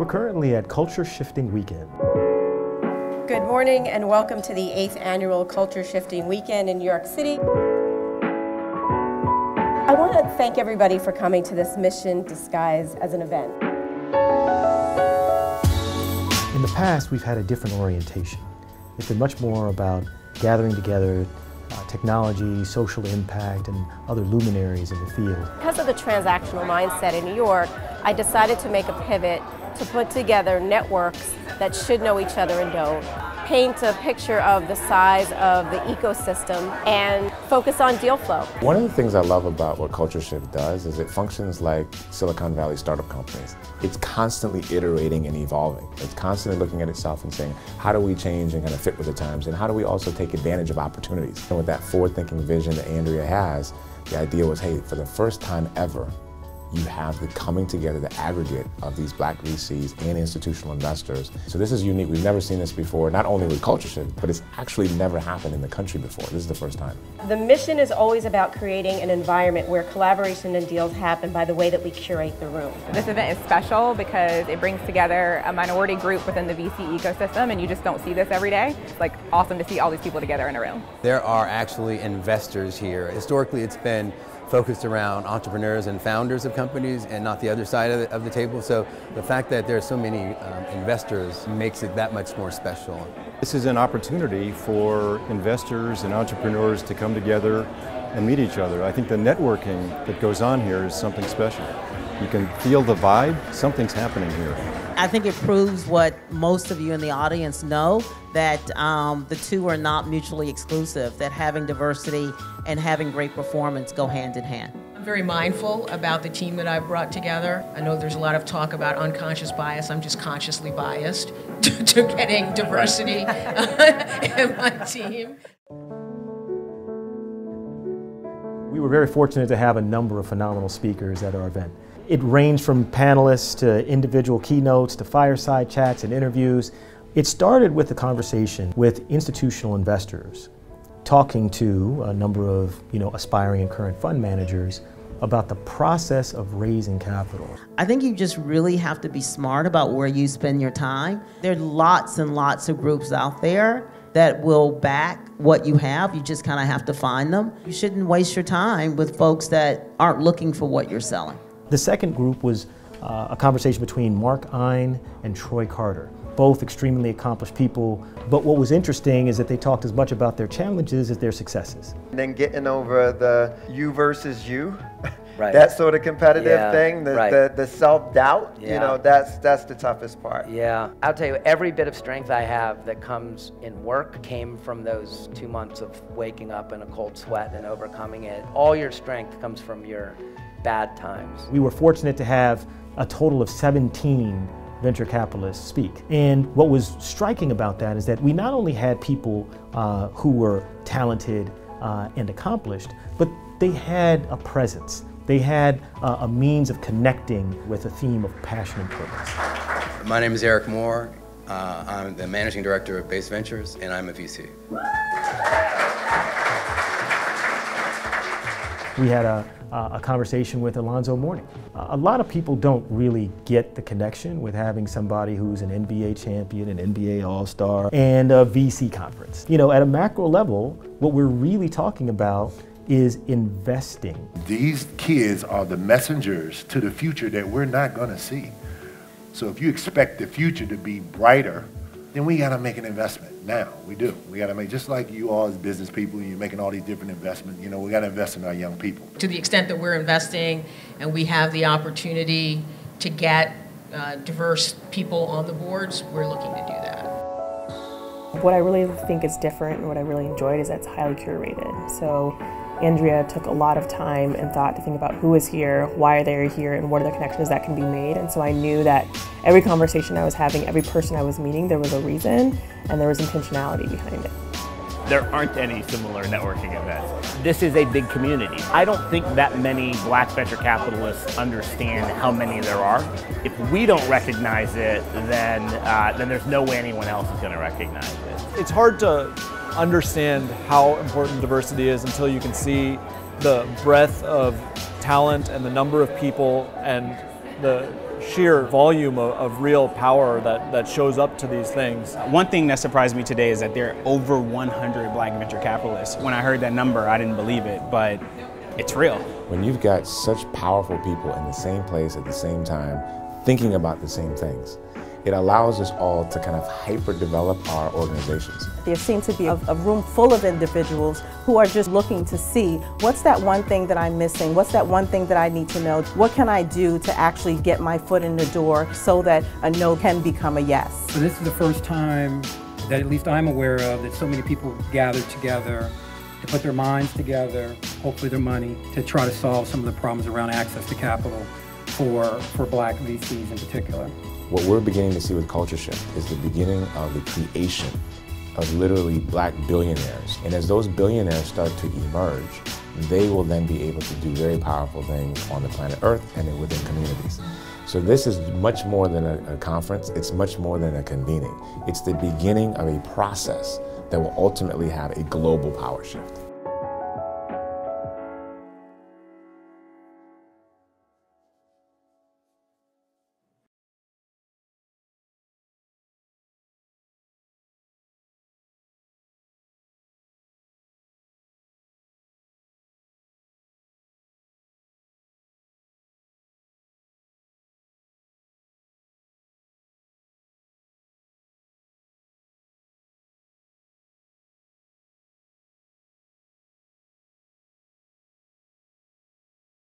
currently at Culture Shifting Weekend. Good morning and welcome to the 8th Annual Culture Shifting Weekend in New York City. I want to thank everybody for coming to this mission disguised as an event. In the past, we've had a different orientation. It's been much more about gathering together technology, social impact, and other luminaries in the field. Because of the transactional mindset in New York, I decided to make a pivot to put together networks that should know each other and don't, paint a picture of the size of the ecosystem, and focus on deal flow. One of the things I love about what Culture Shift does is it functions like Silicon Valley startup companies. It's constantly iterating and evolving. It's constantly looking at itself and saying, how do we change and kind of fit with the times, and how do we also take advantage of opportunities? And with that forward-thinking vision that Andrea has, the idea was, hey, for the first time ever, you have the coming together, the aggregate of these Black VCs and institutional investors. So this is unique. We've never seen this before, not only with Culture Shift, but it's actually never happened in the country before. This is the first time. The mission is always about creating an environment where collaboration and deals happen by the way that we curate the room. This event is special because it brings together a minority group within the VC ecosystem, and you just don't see this every day. It's like awesome to see all these people together in a room. There are actually investors here. Historically, it's been focused around entrepreneurs and founders of companies and not the other side of the table. So the fact that there are so many investors makes it that much more special. This is an opportunity for investors and entrepreneurs to come together and meet each other. I think the networking that goes on here is something special. You can feel the vibe, something's happening here. I think it proves what most of you in the audience know, that the two are not mutually exclusive, that having diversity and having great performance go hand in hand. I'm very mindful about the team that I've brought together. I know there's a lot of talk about unconscious bias. I'm just consciously biased to getting diversity in my team. We were very fortunate to have a number of phenomenal speakers at our event. It ranged from panelists to individual keynotes to fireside chats and interviews. It started with a conversation with institutional investors, talking to a number of aspiring and current fund managers about the process of raising capital. I think you just really have to be smart about where you spend your time. There are lots and lots of groups out there that will back what you have. You just kind of have to find them. You shouldn't waste your time with folks that aren't looking for what you're selling. The second group was a conversation between Mark Ein and Troy Carter, both extremely accomplished people, but what was interesting is that they talked as much about their challenges as their successes. And then getting over the you versus you, right. That sort of competitive thing, right. the self-doubt, that's the toughest part. Yeah, I'll tell you, every bit of strength I have that comes in work came from those 2 months of waking up in a cold sweat and overcoming it. All your strength comes from your bad times. We were fortunate to have a total of 17 venture capitalists speak. And what was striking about that is that we not only had people who were talented and accomplished, but they had a presence. They had a means of connecting with a theme of passion and purpose. My name is Eric Moore. I'm the managing director of Base Ventures, and I'm a VC. We had a conversation with Alonzo Mourning. A lot of people don't really get the connection with having somebody who's an NBA champion, an NBA All-Star, and a VC conference. At a macro level, what we're really talking about is investing. These kids are the messengers to the future that we're not going to see. So if you expect the future to be brighter, then we got to make an investment now. We do. We got to make, just like you all as business people, you're making all these different investments, we got to invest in our young people. To the extent that we're investing and we have the opportunity to get diverse people on the boards, we're looking to do that. What I really think is different and what I really enjoyed is that it's highly curated. So Andrea took a lot of time and thought to think about who is here, why are they here, and what are the connections that can be made. And so I knew that every conversation I was having, every person I was meeting, there was a reason and there was intentionality behind it. There aren't any similar networking events. This is a big community. I don't think that many Black venture capitalists understand how many there are. If we don't recognize it, then there's no way anyone else is going to recognize it. It's hard to understand how important diversity is until you can see the breadth of talent and the number of people and the sheer volume of real power that shows up to these things. One thing that surprised me today is that there are over 100 black venture capitalists. When I heard that number, I didn't believe it, but it's real. When you've got such powerful people in the same place at the same time, thinking about the same things, it allows us all to kind of hyper-develop our organizations. There seems to be a room full of individuals who are just looking to see, what's that one thing that I'm missing? What's that one thing that I need to know? What can I do to actually get my foot in the door so that a no can become a yes? So this is the first time that at least I'm aware of that so many people gathered together to put their minds together, hopefully their money, to try to solve some of the problems around access to capital for black VCs in particular. What we're beginning to see with Culture Shift is the beginning of the creation of literally black billionaires. And as those billionaires start to emerge, they will then be able to do very powerful things on the planet Earth and within communities. So this is much more than a conference, it's much more than a convening. It's the beginning of a process that will ultimately have a global power shift.